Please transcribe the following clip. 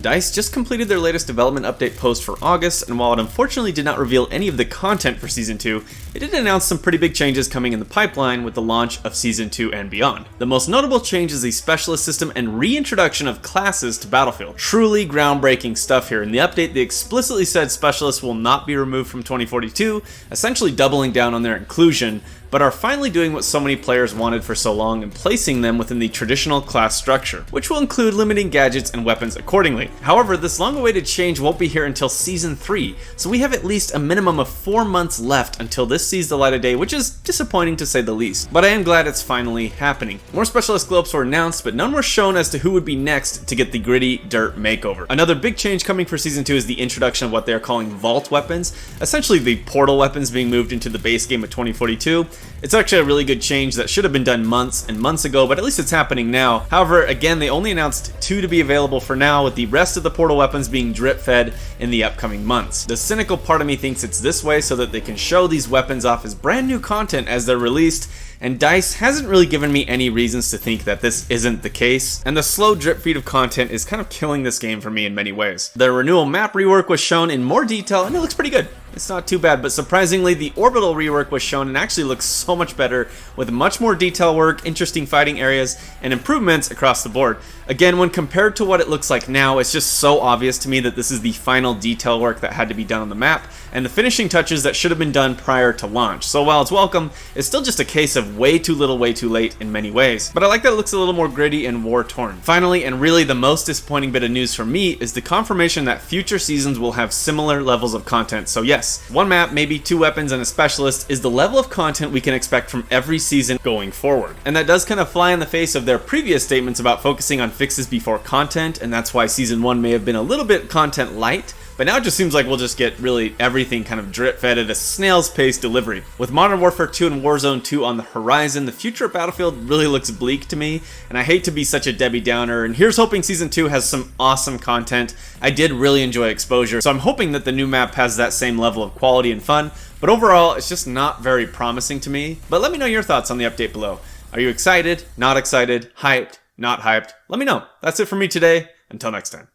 DICE just completed their latest development update post for August, and while it unfortunately did not reveal any of the content for Season 2, it did announce some pretty big changes coming in the pipeline with the launch of Season 2 and beyond. The most notable change is the specialist system and reintroduction of classes to Battlefield. Truly groundbreaking stuff here. In the update, they explicitly said specialists will not be removed from 2042, essentially doubling down on their inclusion, but are finally doing what so many players wanted for so long and placing them within the traditional class structure, which will include limiting gadgets and weapons accordingly. However, this long-awaited change won't be here until Season 3, so we have at least a minimum of 4 months left until this sees the light of day, which is disappointing to say the least, but I am glad it's finally happening. More specialist globes were announced, but none were shown as to who would be next to get the gritty dirt makeover. Another big change coming for Season 2 is the introduction of what they are calling vault weapons, essentially the portal weapons being moved into the base game of 2042. It's actually a really good change that should have been done months and months ago, but at least it's happening now. However, again, they only announced 2 to be available for now, with the rest of the portal weapons being drip fed in the upcoming months. The cynical part of me thinks it's this way so that they can show these weapons off as brand new content as they're released, and DICE hasn't really given me any reasons to think that this isn't the case, and the slow drip feed of content is kind of killing this game for me in many ways. The renewal map rework was shown in more detail, and it looks pretty good. It's not too bad, but surprisingly, the orbital rework was shown and actually looks so much better, with much more detail work, interesting fighting areas, and improvements across the board. Again, when compared to what it looks like now, it's just so obvious to me that this is the final detail work that had to be done on the map, and the finishing touches that should have been done prior to launch. So while it's welcome, it's still just a case of way too little, way too late in many ways. But I like that it looks a little more gritty and war-torn. Finally, and really the most disappointing bit of news for me, is the confirmation that future seasons will have similar levels of content. So yes, 1 map, maybe 2 weapons and a specialist is the level of content we can expect from every season going forward. And that does kind of fly in the face of their previous statements about focusing on fixes before content, and that's why Season 1 may have been a little bit content light. But now it just seems like we'll just get really everything kind of drip fed at a snail's pace delivery. With Modern Warfare 2 and Warzone 2 on the horizon, the future of Battlefield really looks bleak to me, and I hate to be such a Debbie Downer, and here's hoping Season 2 has some awesome content. I did really enjoy Exposure, so I'm hoping that the new map has that same level of quality and fun, but overall it's just not very promising to me. But let me know your thoughts on the update below. Are you excited? Not excited? Hyped? Not hyped? Let me know. That's it for me today. Until next time.